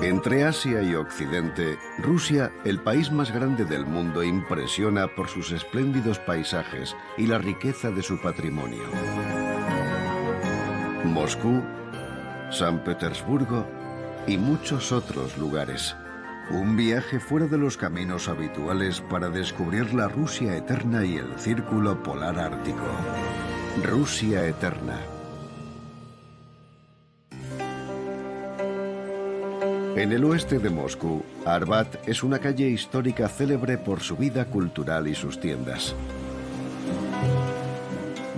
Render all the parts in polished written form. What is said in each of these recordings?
Entre Asia y Occidente, Rusia, el país más grande del mundo, impresiona por sus espléndidos paisajes y la riqueza de su patrimonio. Moscú, San Petersburgo y muchos otros lugares. Un viaje fuera de los caminos habituales para descubrir la Rusia eterna y el círculo polar ártico. Rusia eterna. En el oeste de Moscú, Arbat es una calle histórica célebre por su vida cultural y sus tiendas.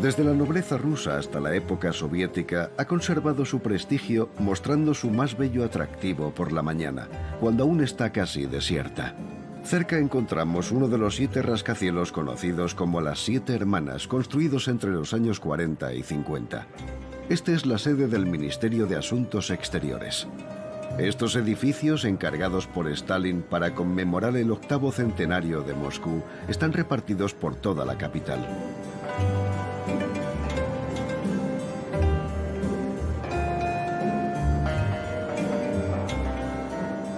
Desde la nobleza rusa hasta la época soviética, ha conservado su prestigio mostrando su más bello atractivo por la mañana, cuando aún está casi desierta. Cerca encontramos uno de los 7 rascacielos conocidos como las 7 Hermanas, construidos entre los años 40 y 50. Este es la sede del Ministerio de Asuntos Exteriores. Estos edificios, encargados por Stalin para conmemorar el 8º centenario de Moscú, están repartidos por toda la capital.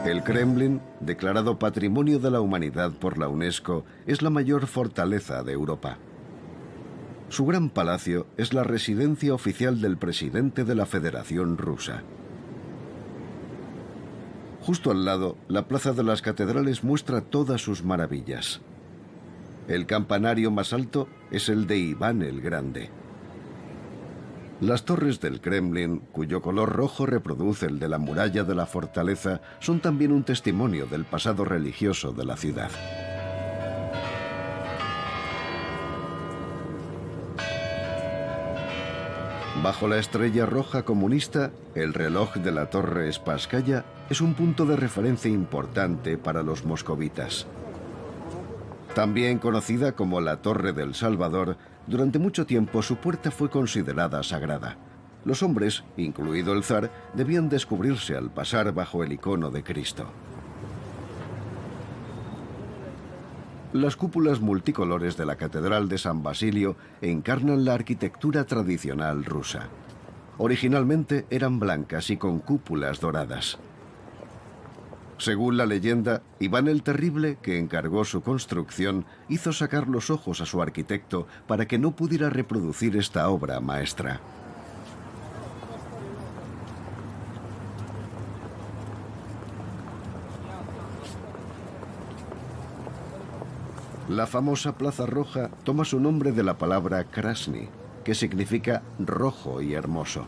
El Kremlin, declarado Patrimonio de la Humanidad por la UNESCO, es la mayor fortaleza de Europa. Su gran palacio es la residencia oficial del presidente de la Federación Rusa. Justo al lado, la Plaza de las Catedrales muestra todas sus maravillas. El campanario más alto es el de Iván el Grande. Las torres del Kremlin, cuyo color rojo reproduce el de la muralla de la fortaleza, son también un testimonio del pasado religioso de la ciudad. Bajo la estrella roja comunista, el reloj de la Torre Spasskaya es un punto de referencia importante para los moscovitas. También conocida como la Torre del Salvador, durante mucho tiempo su puerta fue considerada sagrada. Los hombres, incluido el zar, debían descubrirse al pasar bajo el icono de Cristo. Las cúpulas multicolores de la Catedral de San Basilio encarnan la arquitectura tradicional rusa. Originalmente eran blancas y con cúpulas doradas. Según la leyenda, Iván el Terrible, que encargó su construcción, hizo sacar los ojos a su arquitecto para que no pudiera reproducir esta obra maestra. La famosa Plaza Roja toma su nombre de la palabra Krasny, que significa rojo y hermoso.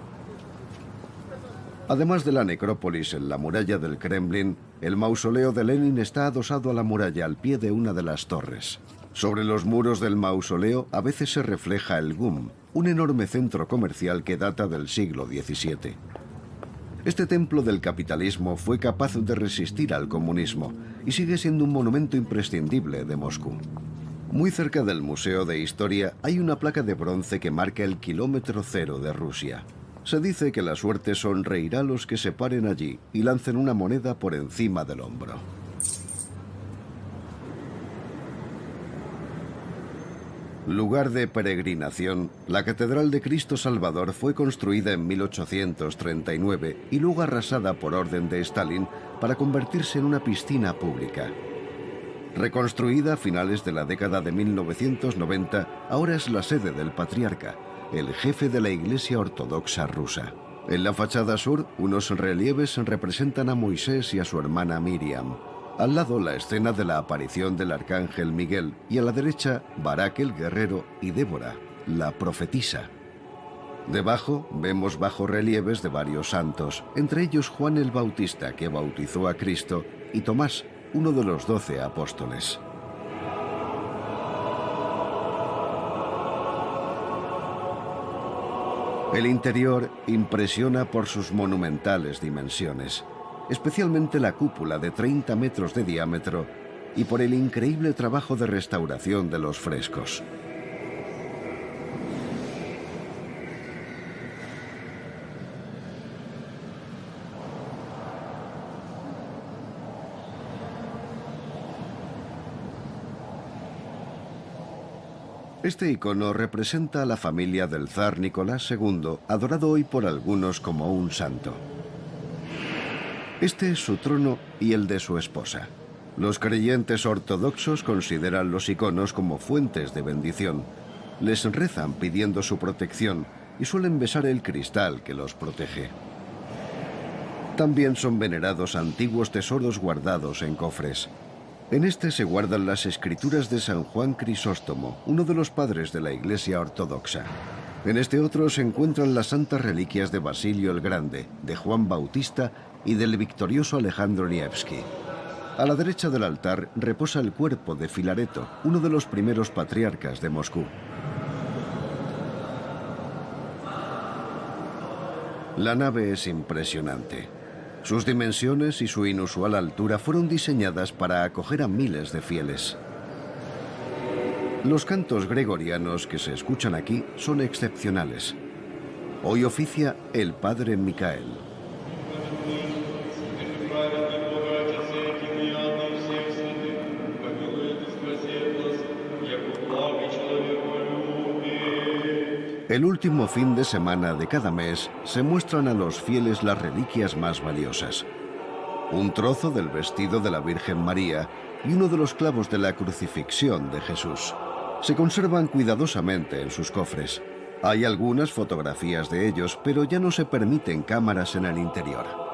Además de la necrópolis en la muralla del Kremlin, el mausoleo de Lenin está adosado a la muralla al pie de una de las torres. Sobre los muros del mausoleo a veces se refleja el GUM, un enorme centro comercial que data del siglo XVII. Este templo del capitalismo fue capaz de resistir al comunismo y sigue siendo un monumento imprescindible de Moscú. Muy cerca del Museo de Historia hay una placa de bronce que marca el kilómetro cero de Rusia. Se dice que la suerte sonreirá a los que se paren allí y lancen una moneda por encima del hombro. Lugar de peregrinación, la Catedral de Cristo Salvador fue construida en 1839 y luego arrasada por orden de Stalin para convertirse en una piscina pública. Reconstruida a finales de la década de 1990, ahora es la sede del patriarca, el jefe de la Iglesia Ortodoxa rusa. En la fachada sur, unos relieves representan a Moisés y a su hermana Miriam. Al lado, la escena de la aparición del arcángel Miguel y a la derecha, Barak el guerrero y Débora, la profetisa. Debajo, vemos bajorrelieves de varios santos, entre ellos Juan el Bautista, que bautizó a Cristo, y Tomás, uno de los 12 apóstoles. El interior impresiona por sus monumentales dimensiones, especialmente la cúpula de 30 metros de diámetro y por el increíble trabajo de restauración de los frescos. Este icono representa a la familia del zar Nicolás II, adorado hoy por algunos como un santo. Este es su trono y el de su esposa. Los creyentes ortodoxos consideran los iconos como fuentes de bendición. Les rezan pidiendo su protección y suelen besar el cristal que los protege. También son venerados antiguos tesoros guardados en cofres. En este se guardan las escrituras de San Juan Crisóstomo, uno de los padres de la Iglesia Ortodoxa. En este otro se encuentran las santas reliquias de Basilio el Grande, de Juan Bautista y del victorioso Alejandro Nevsky. A la derecha del altar reposa el cuerpo de Filareto, uno de los primeros patriarcas de Moscú. La nave es impresionante. Sus dimensiones y su inusual altura fueron diseñadas para acoger a miles de fieles. Los cantos gregorianos que se escuchan aquí son excepcionales. Hoy oficia el Padre Micael. El último fin de semana de cada mes se muestran a los fieles las reliquias más valiosas. Un trozo del vestido de la Virgen María y uno de los clavos de la crucifixión de Jesús. Se conservan cuidadosamente en sus cofres. Hay algunas fotografías de ellos, pero ya no se permiten cámaras en el interior.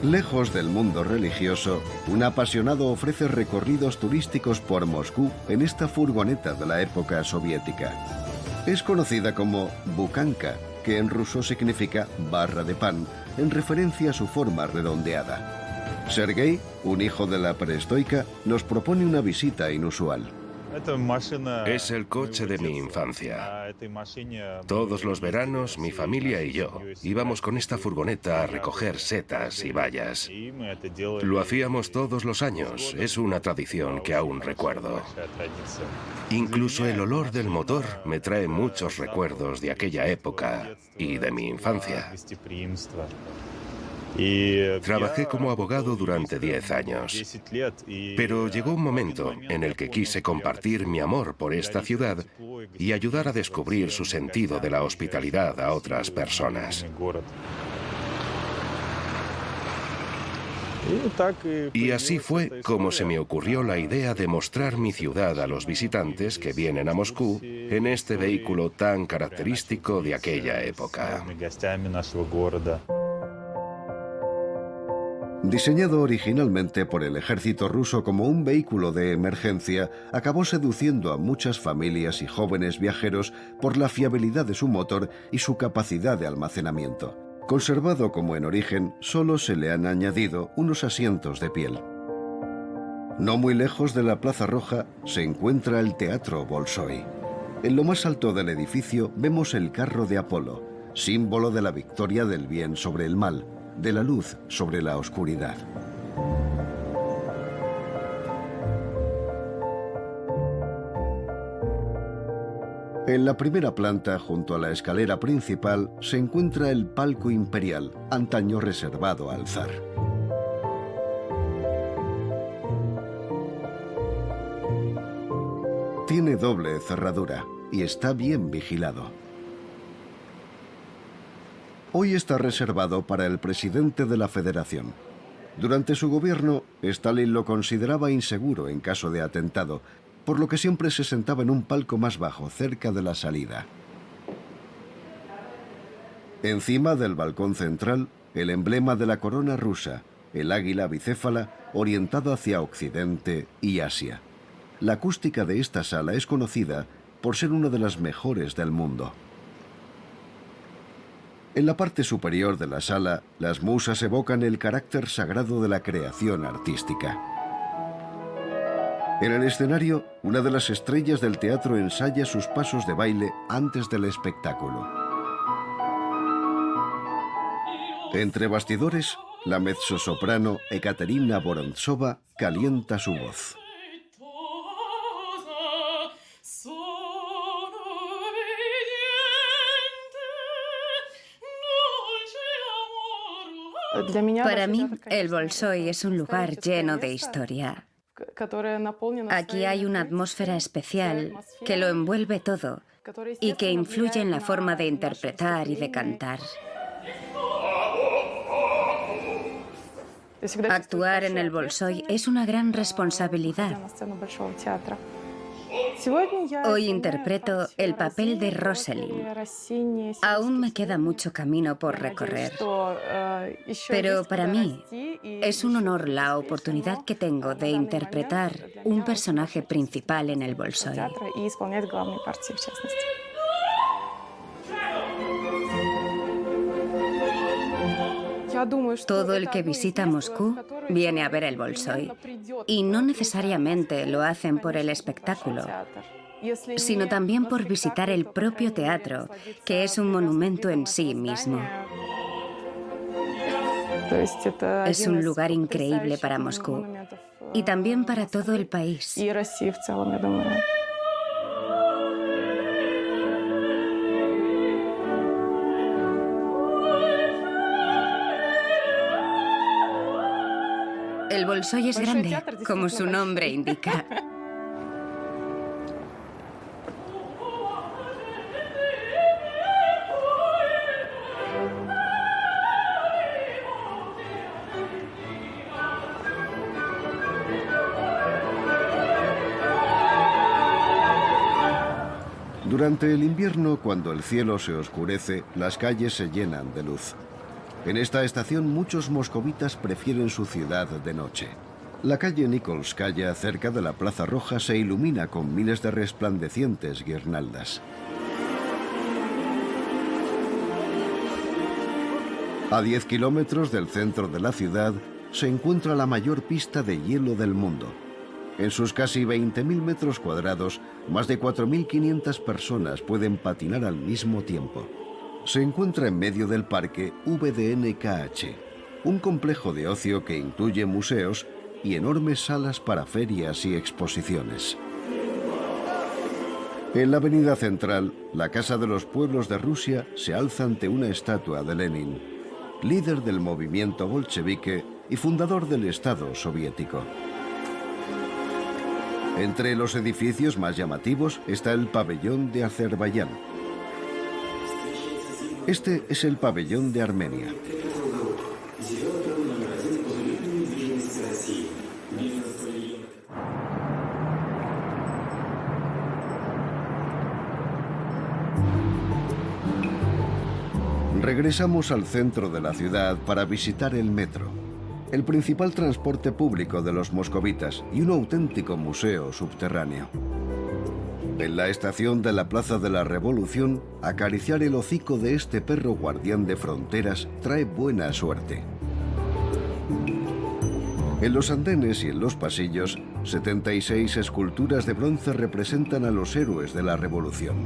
Lejos del mundo religioso, un apasionado ofrece recorridos turísticos por Moscú en esta furgoneta de la época soviética. Es conocida como bukanka, que en ruso significa barra de pan, en referencia a su forma redondeada. Sergei, un hijo de la perestroika, nos propone una visita inusual. Es el coche de mi infancia. Todos los veranos, mi familia y yo íbamos con esta furgoneta a recoger setas y bayas. Lo hacíamos todos los años, es una tradición que aún recuerdo. Incluso el olor del motor me trae muchos recuerdos de aquella época y de mi infancia. Trabajé como abogado durante 10 años, pero llegó un momento en el que quise compartir mi amor por esta ciudad y ayudar a descubrir su sentido de la hospitalidad a otras personas. Y así fue como se me ocurrió la idea de mostrar mi ciudad a los visitantes que vienen a Moscú en este vehículo tan característico de aquella época. Diseñado originalmente por el ejército ruso como un vehículo de emergencia, acabó seduciendo a muchas familias y jóvenes viajeros por la fiabilidad de su motor y su capacidad de almacenamiento. Conservado como en origen, solo se le han añadido unos asientos de piel. No muy lejos de la Plaza Roja se encuentra el Teatro Bolshoi. En lo más alto del edificio vemos el carro de Apolo, símbolo de la victoria del bien sobre el mal, de la luz sobre la oscuridad. En la primera planta, junto a la escalera principal, se encuentra el palco imperial, antaño reservado al zar. Tiene doble cerradura y está bien vigilado. Hoy está reservado para el presidente de la Federación. Durante su gobierno, Stalin lo consideraba inseguro en caso de atentado, por lo que siempre se sentaba en un palco más bajo, cerca de la salida. Encima del balcón central, el emblema de la corona rusa, el águila bicéfala, orientado hacia Occidente y Asia. La acústica de esta sala es conocida por ser una de las mejores del mundo. En la parte superior de la sala, las musas evocan el carácter sagrado de la creación artística. En el escenario, una de las estrellas del teatro ensaya sus pasos de baile antes del espectáculo. Entre bastidores, la mezzosoprano Ekaterina Vorontsova calienta su voz. Para mí, el Bolshoi es un lugar lleno de historia. Aquí hay una atmósfera especial que lo envuelve todo y que influye en la forma de interpretar y de cantar. Actuar en el Bolshoi es una gran responsabilidad. Hoy interpreto el papel de Rosalind. Aún me queda mucho camino por recorrer, pero para mí es un honor la oportunidad que tengo de interpretar un personaje principal en el Bolshoi. Todo el que visita Moscú viene a ver el Bolshoi, y no necesariamente lo hacen por el espectáculo, sino también por visitar el propio teatro, que es un monumento en sí mismo. Es un lugar increíble para Moscú y también para todo el país. El Bolshoi es grande, como su nombre indica. Durante el invierno, cuando el cielo se oscurece, las calles se llenan de luz. En esta estación muchos moscovitas prefieren su ciudad de noche. La calle Nikolskaya, cerca de la Plaza Roja, se ilumina con miles de resplandecientes guirnaldas. A 10 kilómetros del centro de la ciudad se encuentra la mayor pista de hielo del mundo. En sus casi 20.000 metros cuadrados, más de 4.500 personas pueden patinar al mismo tiempo. Se encuentra en medio del parque VDNKH, un complejo de ocio que incluye museos y enormes salas para ferias y exposiciones. En la avenida central, la Casa de los Pueblos de Rusia se alza ante una estatua de Lenin, líder del movimiento bolchevique y fundador del Estado soviético. Entre los edificios más llamativos está el pabellón de Azerbaiyán. Este es el pabellón de Armenia. Regresamos al centro de la ciudad para visitar el metro, el principal transporte público de los moscovitas y un auténtico museo subterráneo. En la estación de la Plaza de la Revolución, acariciar el hocico de este perro guardián de fronteras trae buena suerte. En los andenes y en los pasillos, 76 esculturas de bronce representan a los héroes de la Revolución.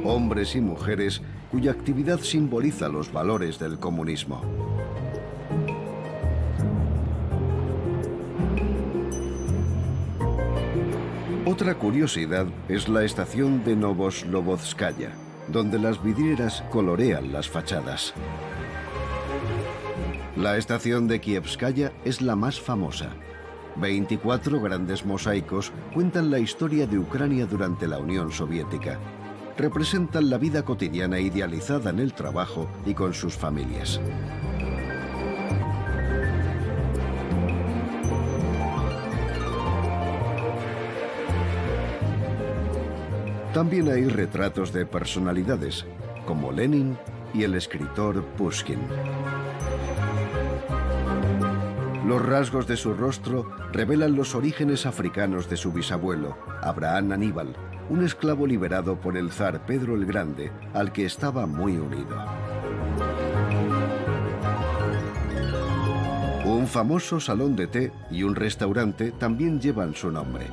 Hombres y mujeres cuya actividad simboliza los valores del comunismo. Otra curiosidad es la estación de Novoslovodskaya, donde las vidrieras colorean las fachadas. La estación de Kievskaya es la más famosa. 24 grandes mosaicos cuentan la historia de Ucrania durante la Unión Soviética. Representan la vida cotidiana idealizada en el trabajo y con sus familias. También hay retratos de personalidades, como Lenin y el escritor Pushkin. Los rasgos de su rostro revelan los orígenes africanos de su bisabuelo, Abraham Aníbal, un esclavo liberado por el zar Pedro el Grande, al que estaba muy unido. Un famoso salón de té y un restaurante también llevan su nombre.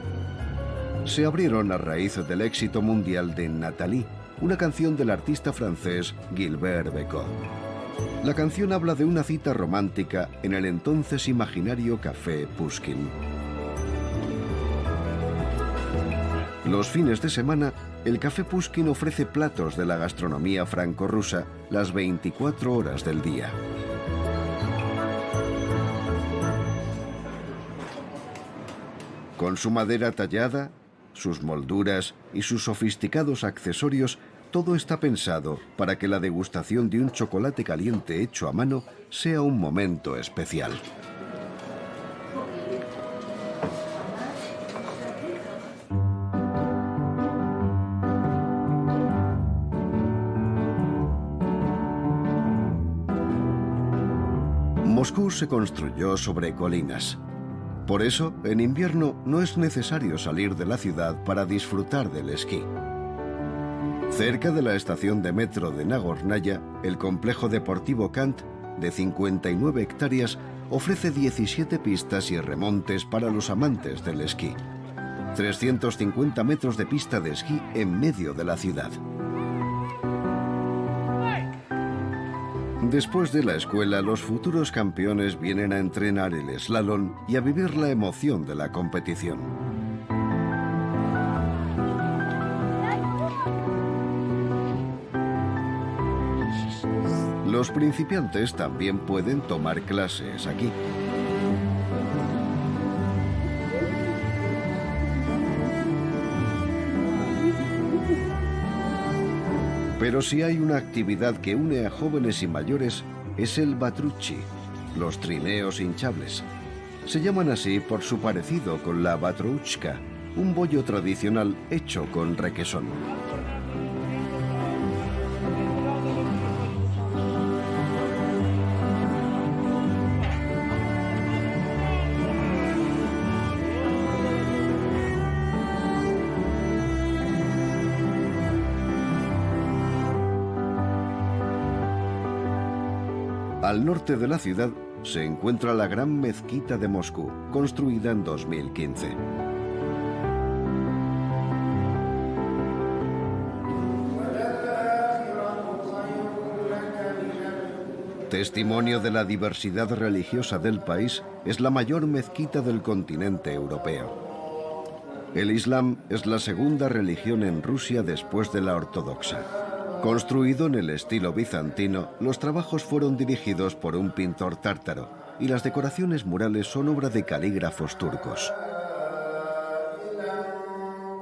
Se abrieron a raíz del éxito mundial de Nathalie, una canción del artista francés Gilbert Bécaud. La canción habla de una cita romántica en el entonces imaginario Café Pushkin. Los fines de semana, el Café Pushkin ofrece platos de la gastronomía franco-rusa las 24 horas del día. Con su madera tallada, sus molduras y sus sofisticados accesorios, todo está pensado para que la degustación de un chocolate caliente hecho a mano sea un momento especial. Moscú se construyó sobre colinas. Por eso, en invierno no es necesario salir de la ciudad para disfrutar del esquí. Cerca de la estación de metro de Nagornaya, el complejo deportivo Kant, de 59 hectáreas, ofrece 17 pistas y remontes para los amantes del esquí. 350 metros de pista de esquí en medio de la ciudad. Después de la escuela, los futuros campeones vienen a entrenar el slalom y a vivir la emoción de la competición. Los principiantes también pueden tomar clases aquí. Pero si hay una actividad que une a jóvenes y mayores, es el batrucci, los trineos hinchables. Se llaman así por su parecido con la batrouchka, un bollo tradicional hecho con requesón. Al norte de la ciudad se encuentra la Gran Mezquita de Moscú, construida en 2015. Testimonio de la diversidad religiosa del país, es la mayor mezquita del continente europeo. El Islam es la segunda religión en Rusia después de la ortodoxa. Construido en el estilo bizantino, los trabajos fueron dirigidos por un pintor tártaro y las decoraciones murales son obra de calígrafos turcos.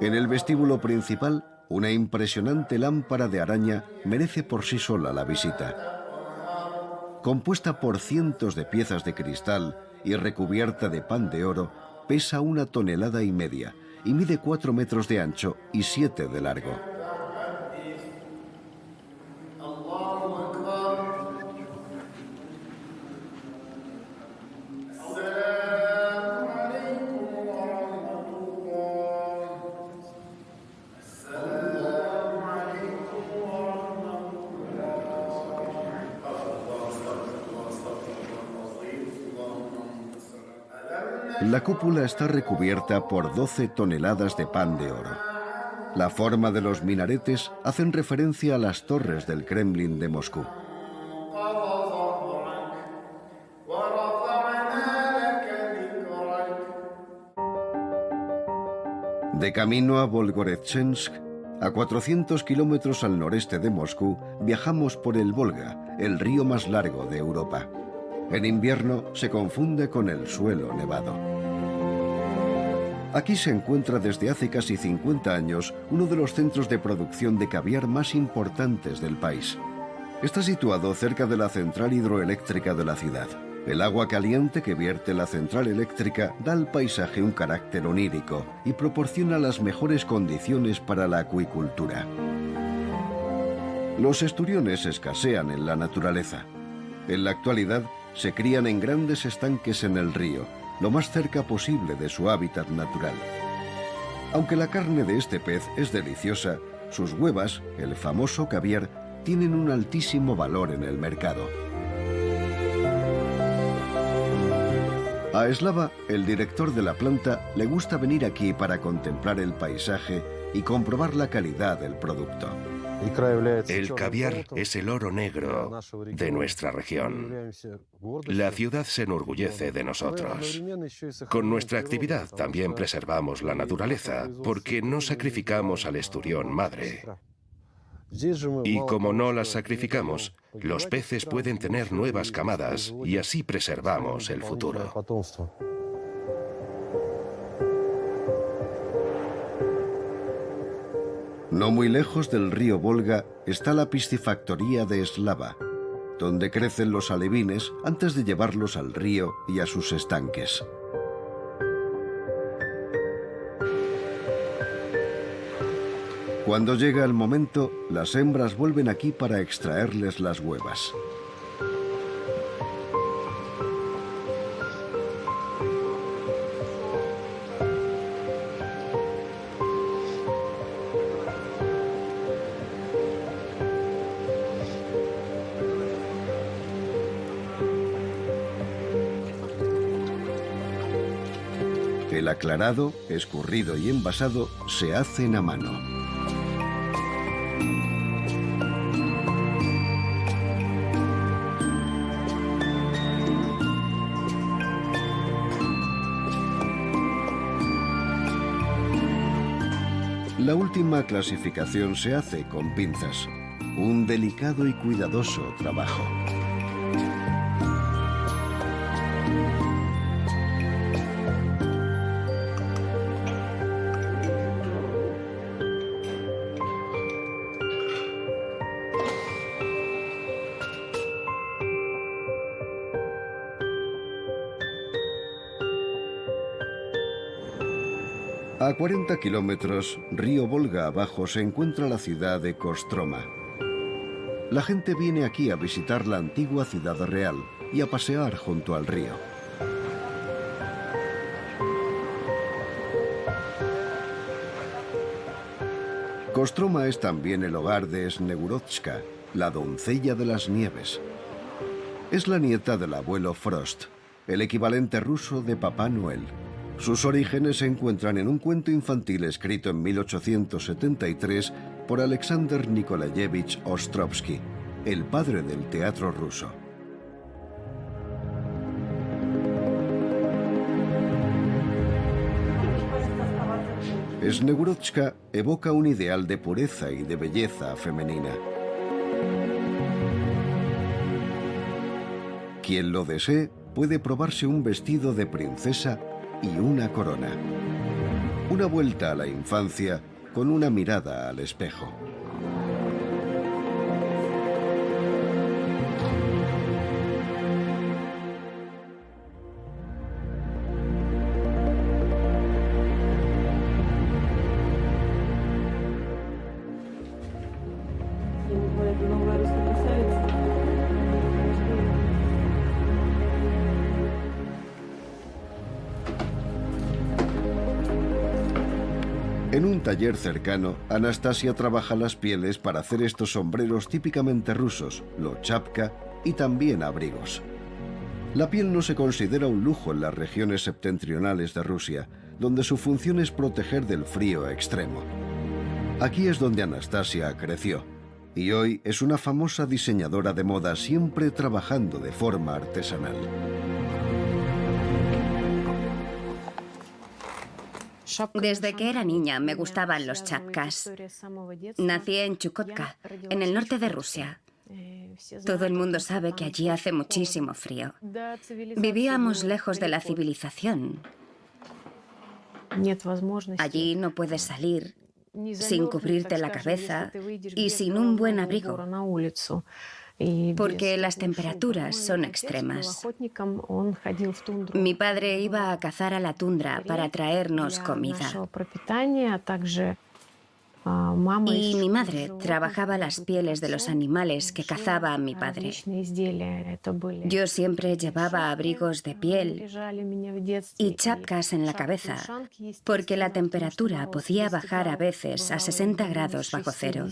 En el vestíbulo principal, una impresionante lámpara de araña merece por sí sola la visita. Compuesta por cientos de piezas de cristal y recubierta de pan de oro, pesa 1,5 toneladas y mide 4 metros de ancho y 7 de largo. La cúpula está recubierta por 12 toneladas de pan de oro. La forma de los minaretes hacen referencia a las torres del Kremlin de Moscú. De camino a Volgoretchensk, a 400 kilómetros al noreste de Moscú, viajamos por el Volga, el río más largo de Europa. En invierno se confunde con el suelo nevado. Aquí se encuentra desde hace casi 50 años uno de los centros de producción de caviar más importantes del país. Está situado cerca de la central hidroeléctrica de la ciudad. El agua caliente que vierte la central eléctrica da al paisaje un carácter onírico y proporciona las mejores condiciones para la acuicultura. Los esturiones escasean en la naturaleza. En la actualidad, se crían en grandes estanques en el río, lo más cerca posible de su hábitat natural. Aunque la carne de este pez es deliciosa, sus huevas, el famoso caviar, tienen un altísimo valor en el mercado. A Slava, el director de la planta, le gusta venir aquí para contemplar el paisaje y comprobar la calidad del producto. El caviar es el oro negro de nuestra región. La ciudad se enorgullece de nosotros. Con nuestra actividad también preservamos la naturaleza, porque no sacrificamos al esturión madre. Y como no las sacrificamos, los peces pueden tener nuevas camadas y así preservamos el futuro. No muy lejos del río Volga está la piscifactoría de Slava, donde crecen los alevines antes de llevarlos al río y a sus estanques. Cuando llega el momento, las hembras vuelven aquí para extraerles las huevas. El aclarado, escurrido y envasado se hacen a mano. La última clasificación se hace con pinzas, un delicado y cuidadoso trabajo. A 40 kilómetros, río Volga abajo, se encuentra la ciudad de Kostroma. La gente viene aquí a visitar la antigua ciudad real y a pasear junto al río. Kostroma es también el hogar de Snegurovska, la doncella de las nieves. Es la nieta del abuelo Frost, el equivalente ruso de Papá Noel. Sus orígenes se encuentran en un cuento infantil escrito en 1873 por Alexander Nikolayevich Ostrovsky, el padre del teatro ruso. Snegurovska evoca un ideal de pureza y de belleza femenina. Quien lo desee puede probarse un vestido de princesa y una corona. Una vuelta a la infancia con una mirada al espejo. En un taller cercano, Anastasia trabaja las pieles para hacer estos sombreros típicamente rusos, los chapka, y también abrigos. La piel no se considera un lujo en las regiones septentrionales de Rusia, donde su función es proteger del frío extremo. Aquí es donde Anastasia creció, y hoy es una famosa diseñadora de moda, siempre trabajando de forma artesanal. Desde que era niña me gustaban los chapkas. Nací en Chukotka, en el norte de Rusia. Todo el mundo sabe que allí hace muchísimo frío. Vivíamos lejos de la civilización. Allí no puedes salir sin cubrirte la cabeza y sin un buen abrigo, porque las temperaturas son extremas. Mi padre iba a cazar a la tundra para traernos comida. Y mi madre trabajaba las pieles de los animales que cazaba mi padre. Yo siempre llevaba abrigos de piel y chapkas en la cabeza, porque la temperatura podía bajar a veces a 60 grados bajo cero.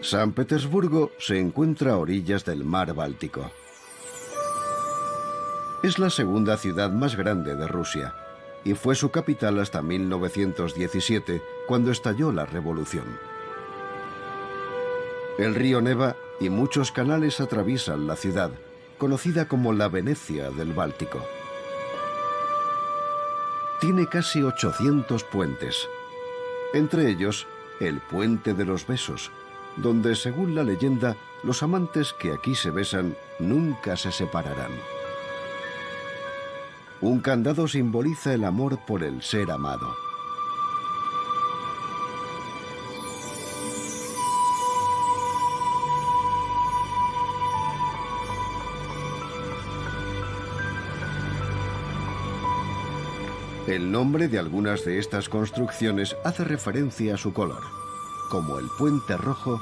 San Petersburgo se encuentra a orillas del mar Báltico. Es la segunda ciudad más grande de Rusia y fue su capital hasta 1917, cuando estalló la revolución. El río Neva y muchos canales atraviesan la ciudad, conocida como la Venecia del Báltico. Tiene casi 800 puentes, entre ellos el Puente de los Besos, donde, según la leyenda, los amantes que aquí se besan nunca se separarán. Un candado simboliza el amor por el ser amado. El nombre de algunas de estas construcciones hace referencia a su color, como el Puente Rojo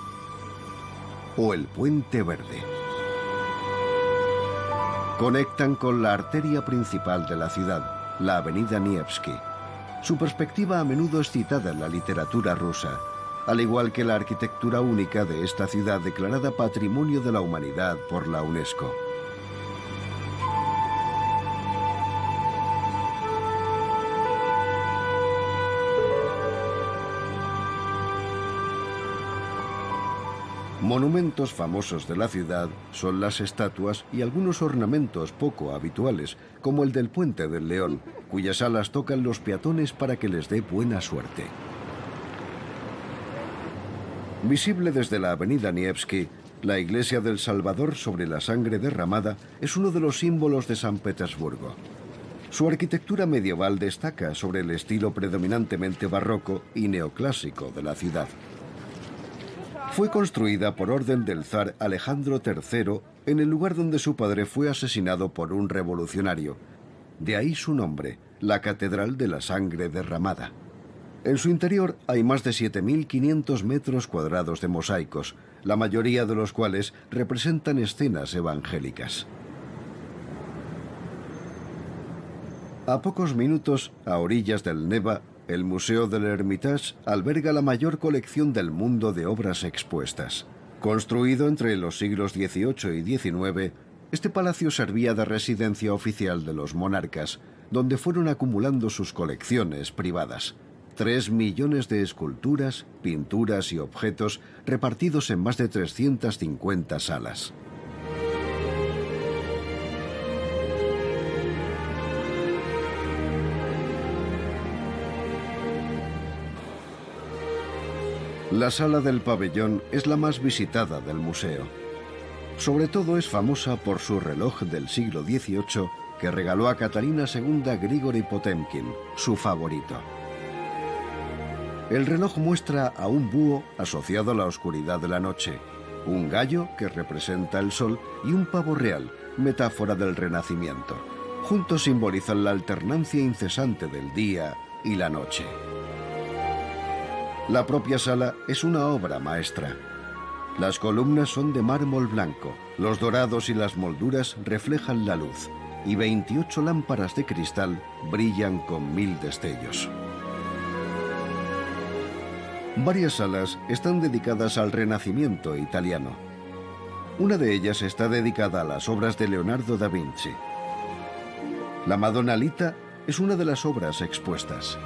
o el Puente Verde. Conectan con la arteria principal de la ciudad, la Avenida Nevsky. Su perspectiva a menudo es citada en la literatura rusa, al igual que la arquitectura única de esta ciudad declarada Patrimonio de la Humanidad por la UNESCO. Monumentos famosos de la ciudad son las estatuas y algunos ornamentos poco habituales, como el del Puente del León, cuyas alas tocan los peatones para que les dé buena suerte. Visible desde la Avenida Nevsky, la Iglesia del Salvador sobre la sangre derramada es uno de los símbolos de San Petersburgo. Su arquitectura medieval destaca sobre el estilo predominantemente barroco y neoclásico de la ciudad. Fue construida por orden del zar Alejandro III en el lugar donde su padre fue asesinado por un revolucionario. De ahí su nombre, la Catedral de la Sangre Derramada. En su interior hay más de 7.500 metros cuadrados de mosaicos, la mayoría de los cuales representan escenas evangélicas. A pocos minutos, a orillas del Neva, el Museo del Hermitage alberga la mayor colección del mundo de obras expuestas. Construido entre los siglos XVIII y XIX, este palacio servía de residencia oficial de los monarcas, donde fueron acumulando sus colecciones privadas. 3 millones de esculturas, pinturas y objetos repartidos en más de 350 salas. La sala del pabellón es la más visitada del museo. Sobre todo es famosa por su reloj del siglo XVIII que regaló a Catalina II Grigori Potemkin, su favorito. El reloj muestra a un búho asociado a la oscuridad de la noche, un gallo que representa el sol y un pavo real, metáfora del Renacimiento. Juntos simbolizan la alternancia incesante del día y la noche. La propia sala es una obra maestra. Las columnas son de mármol blanco, los dorados y las molduras reflejan la luz, y 28 lámparas de cristal brillan con 1000 destellos. Varias salas están dedicadas al Renacimiento italiano. Una de ellas está dedicada a las obras de Leonardo da Vinci. La Madonna Lita es una de las obras expuestas.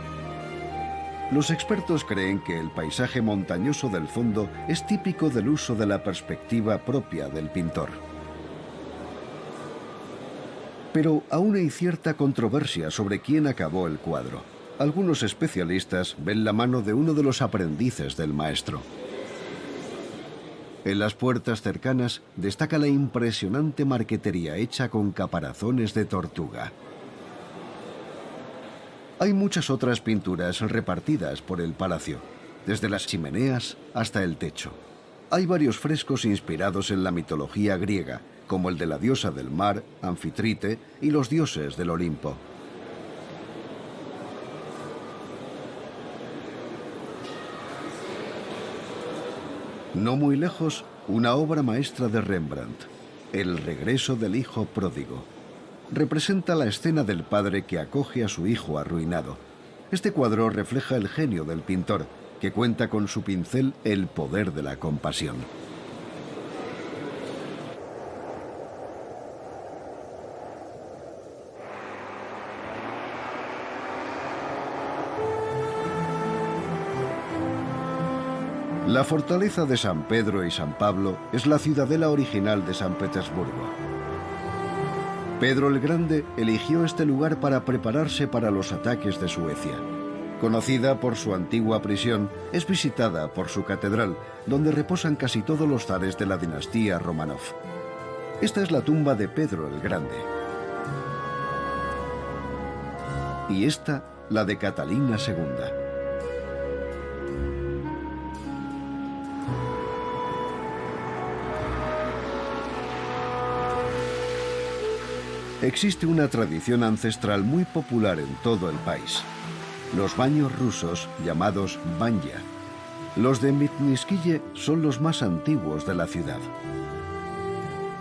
Los expertos creen que el paisaje montañoso del fondo es típico del uso de la perspectiva propia del pintor. Pero aún hay cierta controversia sobre quién acabó el cuadro. Algunos especialistas ven la mano de uno de los aprendices del maestro. En las puertas cercanas destaca la impresionante marquetería hecha con caparazones de tortuga. Hay muchas otras pinturas repartidas por el palacio, desde las chimeneas hasta el techo. Hay varios frescos inspirados en la mitología griega, como el de la diosa del mar, Anfitrite, y los dioses del Olimpo. No muy lejos, una obra maestra de Rembrandt, El regreso del hijo pródigo. Representa la escena del padre que acoge a su hijo arruinado. Este cuadro refleja el genio del pintor, que cuenta con su pincel el poder de la compasión. La fortaleza de San Pedro y San Pablo es la ciudadela original de San Petersburgo. Pedro el Grande eligió este lugar para prepararse para los ataques de Suecia. Conocida por su antigua prisión, es visitada por su catedral, donde reposan casi todos los zares de la dinastía Romanov. Esta es la tumba de Pedro el Grande. Y esta, la de Catalina II. Existe una tradición ancestral muy popular en todo el país. Los baños rusos, llamados banya. Los de Mytnitskije son los más antiguos de la ciudad.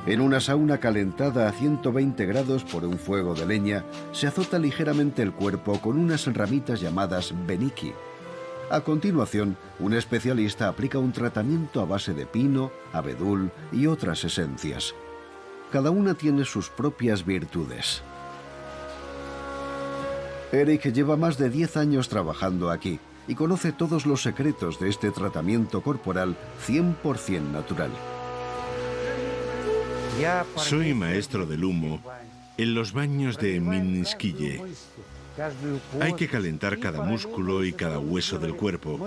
En una sauna calentada a 120 grados por un fuego de leña, se azota ligeramente el cuerpo con unas ramitas llamadas beniki. A continuación, un especialista aplica un tratamiento a base de pino, abedul y otras esencias. Cada una tiene sus propias virtudes. Eric lleva más de 10 años trabajando aquí y conoce todos los secretos de este tratamiento corporal 100% natural. Soy maestro del humo en los baños de Mytnitskije. Hay que calentar cada músculo y cada hueso del cuerpo.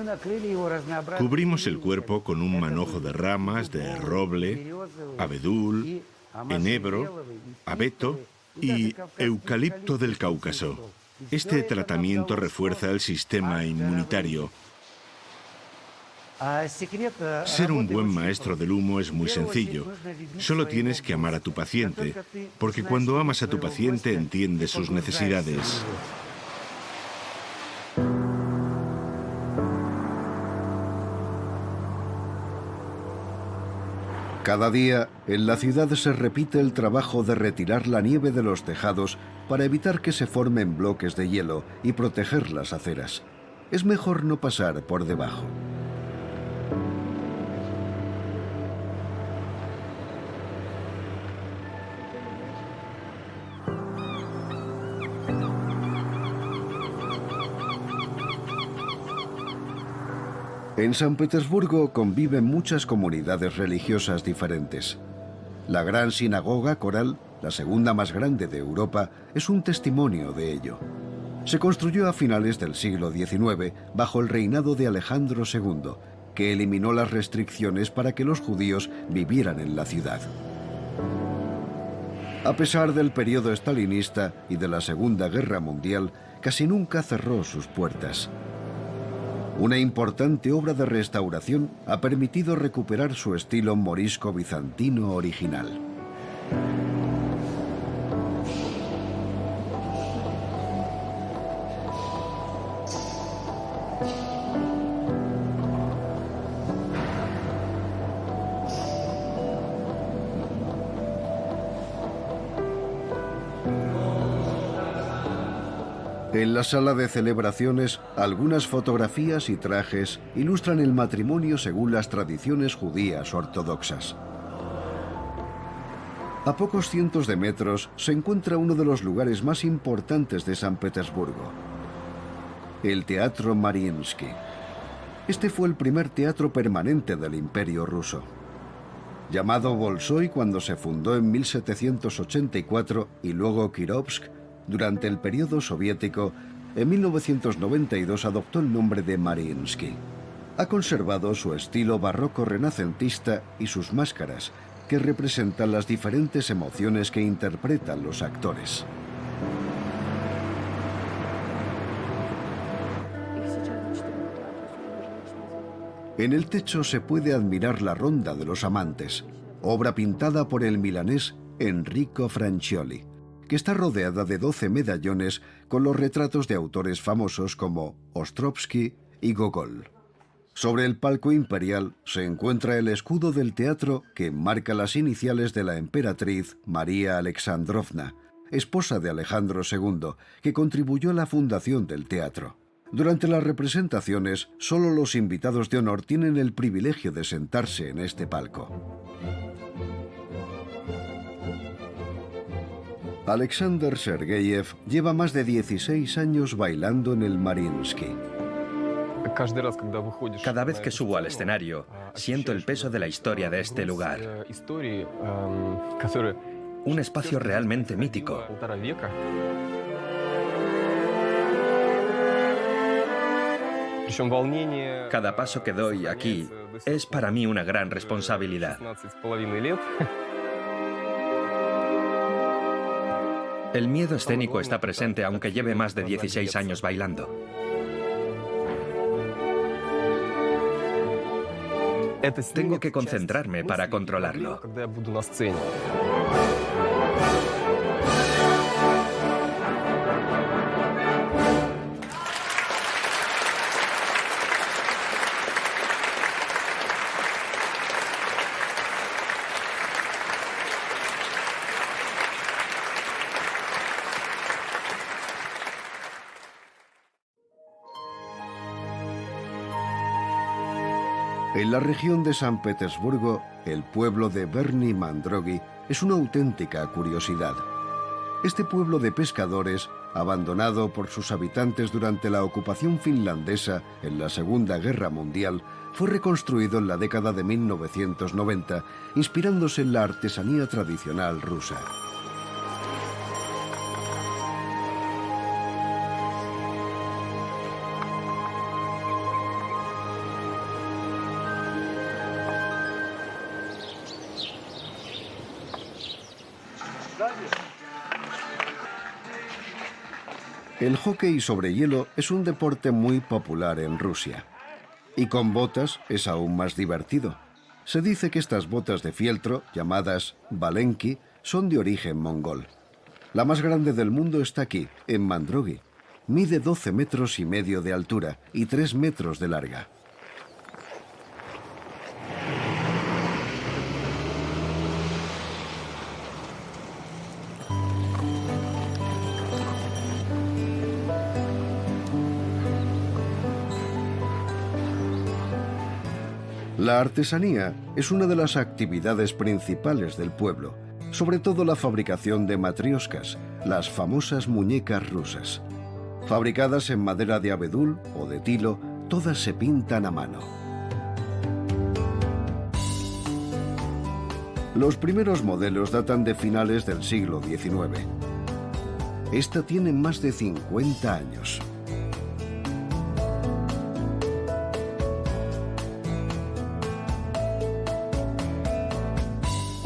Cubrimos el cuerpo con un manojo de ramas de roble, abedul, enebro, abeto y eucalipto del Cáucaso. Este tratamiento refuerza el sistema inmunitario. Ser un buen maestro del humo es muy sencillo. Solo tienes que amar a tu paciente, porque cuando amas a tu paciente entiendes sus necesidades. Cada día, en la ciudad se repite el trabajo de retirar la nieve de los tejados para evitar que se formen bloques de hielo y proteger las aceras. Es mejor no pasar por debajo. En San Petersburgo conviven muchas comunidades religiosas diferentes. La gran sinagoga coral, la segunda más grande de Europa, es un testimonio de ello. Se construyó a finales del siglo XIX bajo el reinado de Alejandro II, que eliminó las restricciones para que los judíos vivieran en la ciudad. A pesar del periodo estalinista y de la Segunda Guerra Mundial, casi nunca cerró sus puertas. Una importante obra de restauración ha permitido recuperar su estilo morisco-bizantino original. En la sala de celebraciones, algunas fotografías y trajes ilustran el matrimonio según las tradiciones judías ortodoxas. A pocos cientos de metros se encuentra uno de los lugares más importantes de San Petersburgo, el Teatro Mariinsky. Este fue el primer teatro permanente del Imperio ruso. Llamado Bolshoi cuando se fundó en 1784 y luego Kirovsk, durante el periodo soviético, en 1992 adoptó el nombre de Mariinsky. Ha conservado su estilo barroco renacentista y sus máscaras, que representan las diferentes emociones que interpretan los actores. En el techo se puede admirar la Ronda de los Amantes, obra pintada por el milanés Enrico Francioli, que está rodeada de 12 medallones con los retratos de autores famosos como Ostrovsky y Gogol. Sobre el palco imperial se encuentra el escudo del teatro que marca las iniciales de la emperatriz María Alexandrovna, esposa de Alejandro II, que contribuyó a la fundación del teatro. Durante las representaciones, solo los invitados de honor tienen el privilegio de sentarse en este palco. Alexander Sergeyev lleva más de 16 años bailando en el Mariinsky. Cada vez que subo al escenario, siento el peso de la historia de este lugar. Un espacio realmente mítico. Cada paso que doy aquí es para mí una gran responsabilidad. El miedo escénico está presente aunque lleve más de 16 años bailando. Tengo que concentrarme para controlarlo. En la región de San Petersburgo, el pueblo de Verny Mandrogi es una auténtica curiosidad. Este pueblo de pescadores, abandonado por sus habitantes durante la ocupación finlandesa en la Segunda Guerra Mundial, fue reconstruido en la década de 1990, inspirándose en la artesanía tradicional rusa. El hockey sobre hielo es un deporte muy popular en Rusia. Y con botas es aún más divertido. Se dice que estas botas de fieltro, llamadas balenki, son de origen mongol. La más grande del mundo está aquí, en Mandrogi. Mide 12 metros y medio de altura y 3 metros de larga. La artesanía es una de las actividades principales del pueblo, sobre todo la fabricación de matrioscas, las famosas muñecas rusas. Fabricadas en madera de abedul o de tilo, todas se pintan a mano. Los primeros modelos datan de finales del siglo XIX. Esta tiene más de 50 años.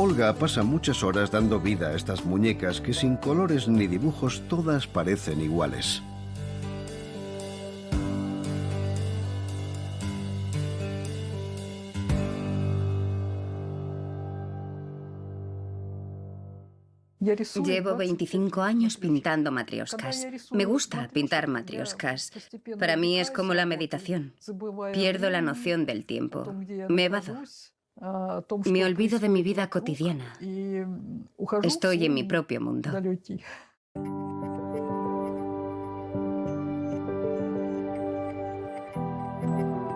Olga pasa muchas horas dando vida a estas muñecas que sin colores ni dibujos todas parecen iguales. Llevo 25 años pintando matrioscas. Me gusta pintar matrioscas. Para mí es como la meditación. Pierdo la noción del tiempo. Me evado. Me olvido de mi vida cotidiana. Estoy en mi propio mundo.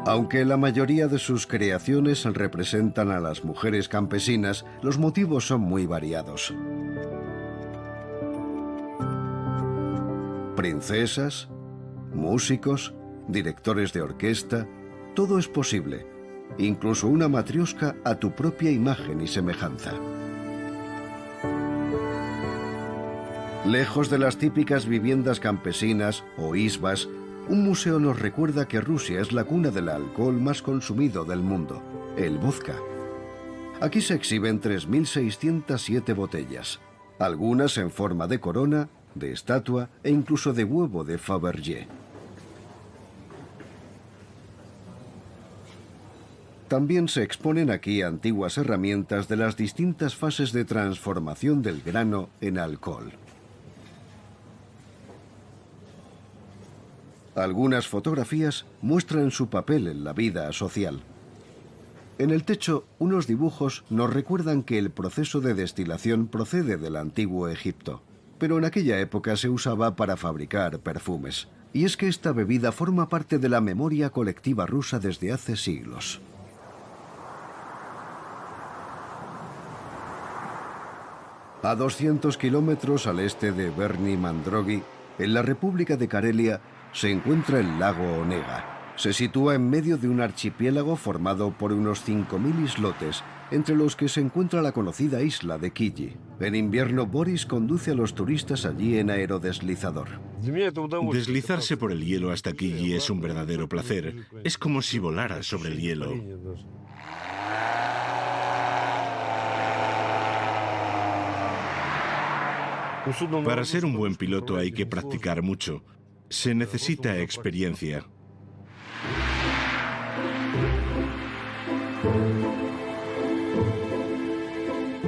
Aunque la mayoría de sus creaciones representan a las mujeres campesinas, los motivos son muy variados. Princesas, músicos, directores de orquesta, todo es posible. Incluso una matrioska a tu propia imagen y semejanza. Lejos de las típicas viviendas campesinas o isbas, un museo nos recuerda que Rusia es la cuna del alcohol más consumido del mundo, el vodka. Aquí se exhiben 3.607 botellas, algunas en forma de corona, de estatua e incluso de huevo de Fabergé. También se exponen aquí antiguas herramientas de las distintas fases de transformación del grano en alcohol. Algunas fotografías muestran su papel en la vida social. En el techo, unos dibujos nos recuerdan que el proceso de destilación procede del antiguo Egipto, pero en aquella época se usaba para fabricar perfumes. Y es que esta bebida forma parte de la memoria colectiva rusa desde hace siglos. A 200 kilómetros al este de Verny Mandrogi, en la República de Karelia, se encuentra el lago Onega. Se sitúa en medio de un archipiélago formado por unos 5.000 islotes, entre los que se encuentra la conocida isla de Kiji. En invierno, Boris conduce a los turistas allí en aerodeslizador. Deslizarse por el hielo hasta Kiji es un verdadero placer. Es como si volara sobre el hielo. Para ser un buen piloto hay que practicar mucho. Se necesita experiencia.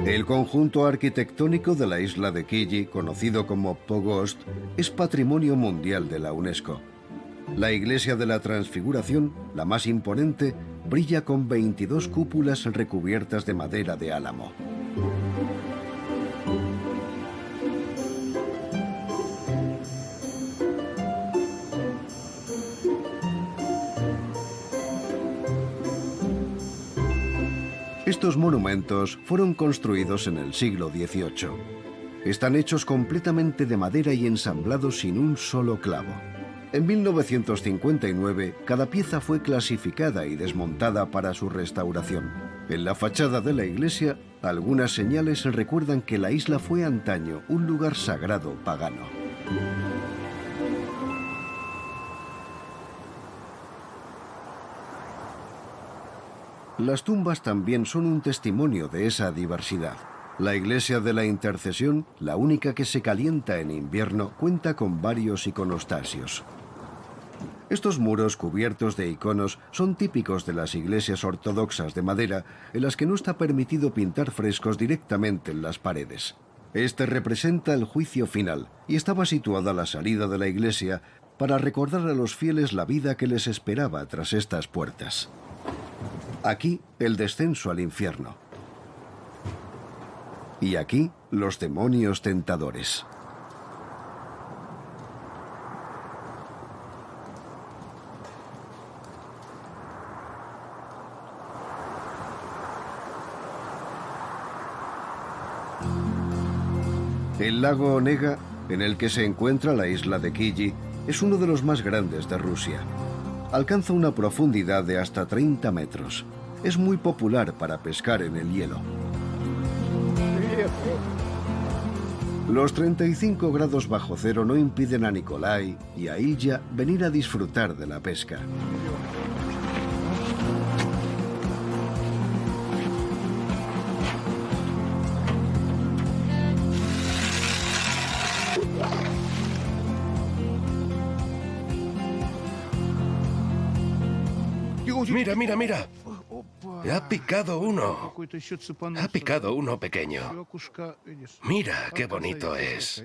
El conjunto arquitectónico de la isla de Kiji, conocido como Pogost, es Patrimonio Mundial de la UNESCO. La iglesia de la Transfiguración, la más imponente, brilla con 22 cúpulas recubiertas de madera de álamo. Estos monumentos fueron construidos en el siglo XVIII. Están hechos completamente de madera y ensamblados sin un solo clavo. En 1959, cada pieza fue clasificada y desmontada para su restauración. En la fachada de la iglesia, algunas señales recuerdan que la isla fue antaño un lugar sagrado pagano. Las tumbas también son un testimonio de esa diversidad. La iglesia de la Intercesión, la única que se calienta en invierno, cuenta con varios iconostasios. Estos muros cubiertos de iconos son típicos de las iglesias ortodoxas de madera, en las que no está permitido pintar frescos directamente en las paredes. Este representa el juicio final y estaba situado a la salida de la iglesia para recordar a los fieles la vida que les esperaba tras estas puertas. Aquí, el descenso al infierno. Y aquí, los demonios tentadores. El lago Onega, en el que se encuentra la isla de Kiji, es uno de los más grandes de Rusia. Alcanza una profundidad de hasta 30 metros. Es muy popular para pescar en el hielo. Los 35 grados bajo cero no impiden a Nikolai y a Ilya venir a disfrutar de la pesca. Mira, mira, mira. Ha picado uno. Ha picado uno pequeño. Mira qué bonito es.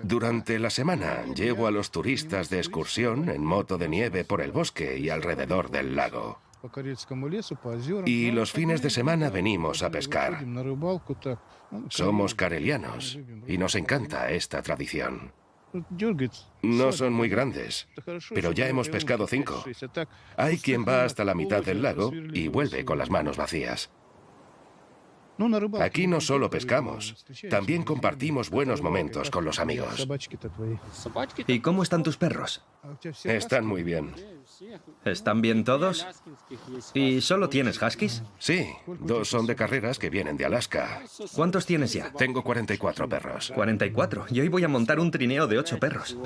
Durante la semana llevo a los turistas de excursión en moto de nieve por el bosque y alrededor del lago. Y los fines de semana venimos a pescar. Somos karelianos y nos encanta esta tradición. No son muy grandes, pero ya hemos pescado 5. Hay quien va hasta la mitad del lago y vuelve con las manos vacías. Aquí no solo pescamos, también compartimos buenos momentos con los amigos. ¿Y cómo están tus perros? Están muy bien. ¿Están bien todos? ¿Y solo tienes huskies? Sí, 2 son de carreras que vienen de Alaska. ¿Cuántos tienes ya? Tengo 44 perros. 44. Y hoy voy a montar un trineo de 8 perros.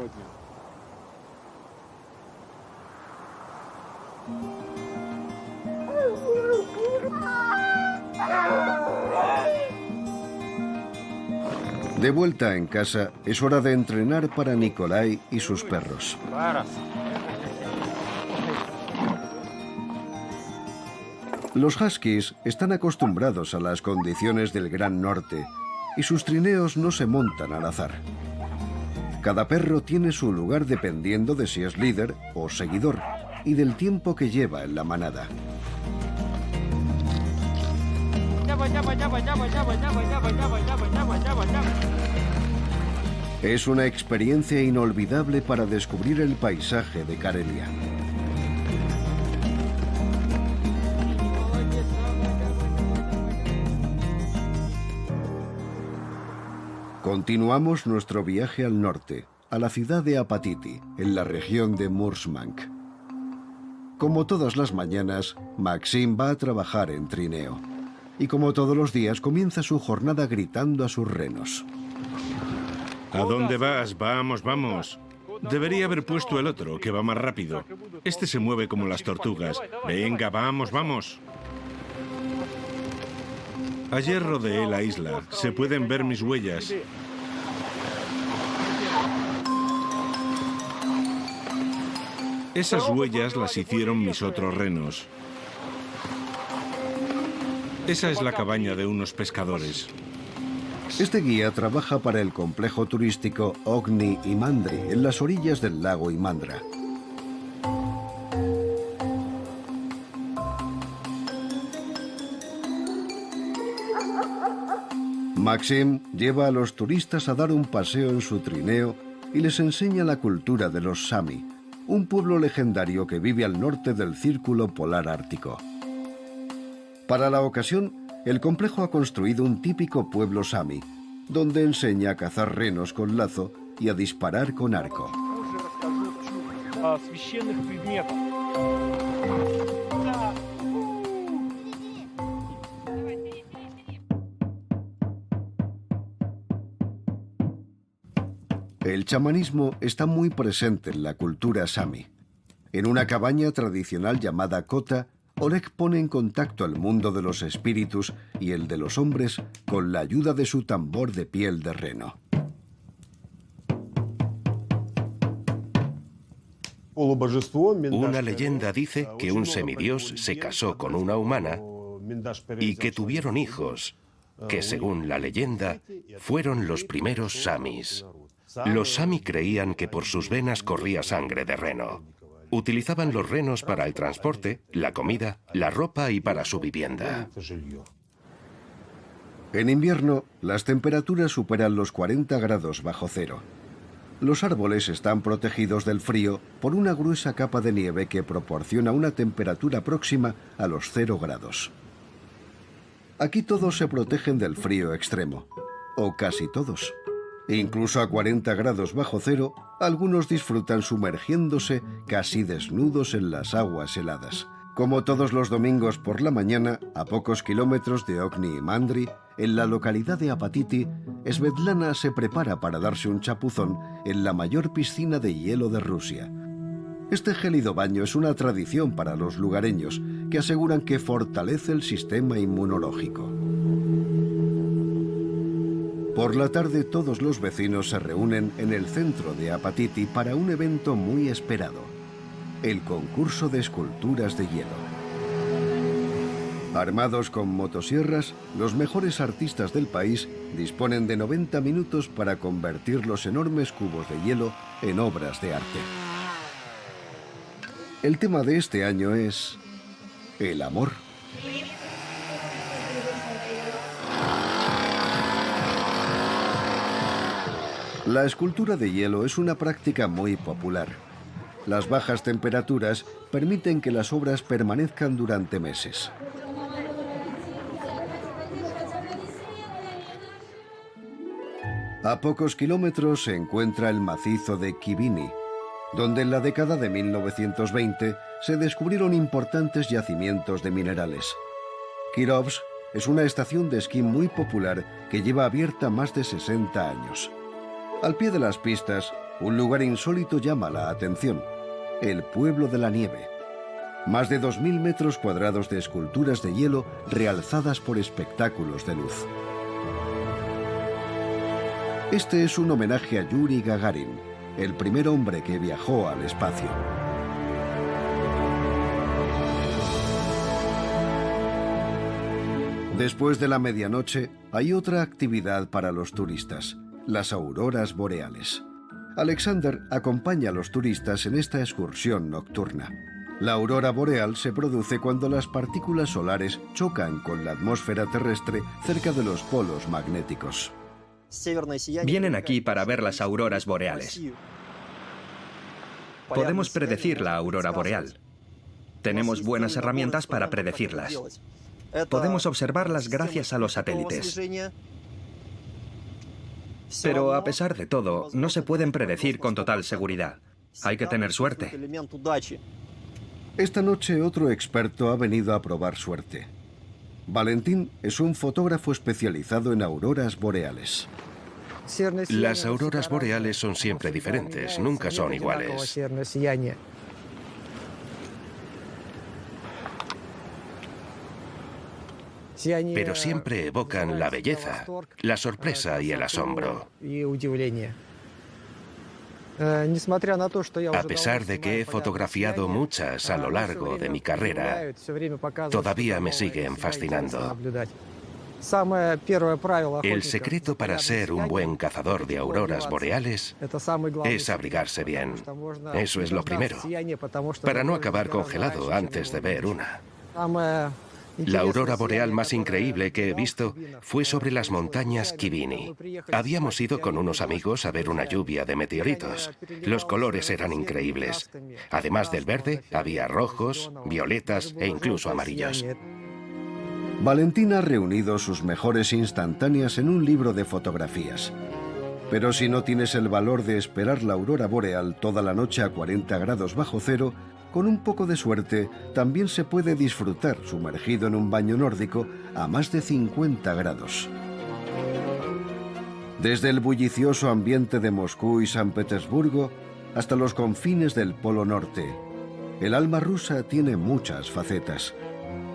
De vuelta en casa, es hora de entrenar para Nikolai y sus perros. Los huskies están acostumbrados a las condiciones del Gran Norte y sus trineos no se montan al azar. Cada perro tiene su lugar dependiendo de si es líder o seguidor y del tiempo que lleva en la manada. Es una experiencia inolvidable para descubrir el paisaje de Karelia. Continuamos nuestro viaje al norte, a la ciudad de Apatiti, en la región de Murmansk. Como todas las mañanas, Maxim va a trabajar en trineo. Y como todos los días, comienza su jornada gritando a sus renos. ¿A dónde vas? Vamos, vamos. Debería haber puesto el otro, que va más rápido. Este se mueve como las tortugas. Venga, vamos, vamos. Ayer rodeé la isla. Se pueden ver mis huellas. Esas huellas las hicieron mis otros renos. Esa es la cabaña de unos pescadores. Este guía trabaja para el complejo turístico Ogni Imandri, en las orillas del lago Imandra. Maxim lleva a los turistas a dar un paseo en su trineo y les enseña la cultura de los Sami, un pueblo legendario que vive al norte del Círculo Polar Ártico. Para la ocasión, el complejo ha construido un típico pueblo Sami, donde enseña a cazar renos con lazo y a disparar con arco. El chamanismo está muy presente en la cultura Sami. En una cabaña tradicional llamada Kota, Oleg pone en contacto el mundo de los espíritus y el de los hombres con la ayuda de su tambor de piel de reno. Una leyenda dice que un semidios se casó con una humana y que tuvieron hijos, que según la leyenda fueron los primeros samis. Los sami creían que por sus venas corría sangre de reno. Utilizaban los renos para el transporte, la comida, la ropa y para su vivienda. En invierno, las temperaturas superan los 40 grados bajo cero. Los árboles están protegidos del frío por una gruesa capa de nieve que proporciona una temperatura próxima a los 0 grados. Aquí todos se protegen del frío extremo, o casi todos. Incluso a 40 grados bajo cero, algunos disfrutan sumergiéndose casi desnudos en las aguas heladas. Como todos los domingos por la mañana, a pocos kilómetros de Ogni Imandri, en la localidad de Apatiti, Svetlana se prepara para darse un chapuzón en la mayor piscina de hielo de Rusia. Este gélido baño es una tradición para los lugareños, que aseguran que fortalece el sistema inmunológico. Por la tarde todos los vecinos se reúnen en el centro de Apatiti para un evento muy esperado, el concurso de esculturas de hielo. Armados con motosierras, los mejores artistas del país disponen de 90 minutos para convertir los enormes cubos de hielo en obras de arte. El tema de este año es el amor. La escultura de hielo es una práctica muy popular. Las bajas temperaturas permiten que las obras permanezcan durante meses. A pocos kilómetros se encuentra el macizo de Kivini, donde en la década de 1920 se descubrieron importantes yacimientos de minerales. Kirovsk es una estación de esquí muy popular que lleva abierta más de 60 años. Al pie de las pistas, un lugar insólito llama la atención: el Pueblo de la Nieve. Más de 2.000 metros cuadrados de esculturas de hielo realzadas por espectáculos de luz. Este es un homenaje a Yuri Gagarin, el primer hombre que viajó al espacio. Después de la medianoche, hay otra actividad para los turistas: las auroras boreales. Alexander acompaña a los turistas en esta excursión nocturna. La aurora boreal se produce cuando las partículas solares chocan con la atmósfera terrestre cerca de los polos magnéticos. Vienen aquí para ver las auroras boreales. Podemos predecir la aurora boreal. Tenemos buenas herramientas para predecirlas. Podemos observarlas gracias a los satélites. Pero a pesar de todo, no se pueden predecir con total seguridad. Hay que tener suerte. Esta noche otro experto ha venido a probar suerte. Valentín es un fotógrafo especializado en auroras boreales. Las auroras boreales son siempre diferentes, nunca son iguales. Pero siempre evocan la belleza, la sorpresa y el asombro. A pesar de que he fotografiado muchas a lo largo de mi carrera, todavía me siguen fascinando. El secreto para ser un buen cazador de auroras boreales es abrigarse bien. Eso es lo primero, para no acabar congelado antes de ver una. La aurora boreal más increíble que he visto fue sobre las montañas Kivini. Habíamos ido con unos amigos a ver una lluvia de meteoritos. Los colores eran increíbles. Además del verde, había rojos, violetas e incluso amarillos. Valentín ha reunido sus mejores instantáneas en un libro de fotografías. Pero si no tienes el valor de esperar la aurora boreal toda la noche a 40 grados bajo cero, con un poco de suerte también se puede disfrutar sumergido en un baño nórdico a más de 50 grados. Desde el bullicioso ambiente de Moscú y San Petersburgo hasta los confines del Polo Norte, el alma rusa tiene muchas facetas.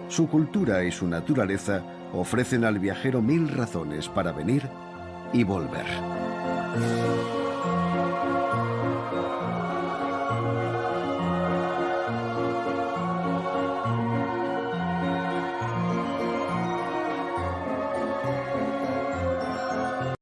Su cultura y su naturaleza ofrecen al viajero 1000 razones para venir y volver.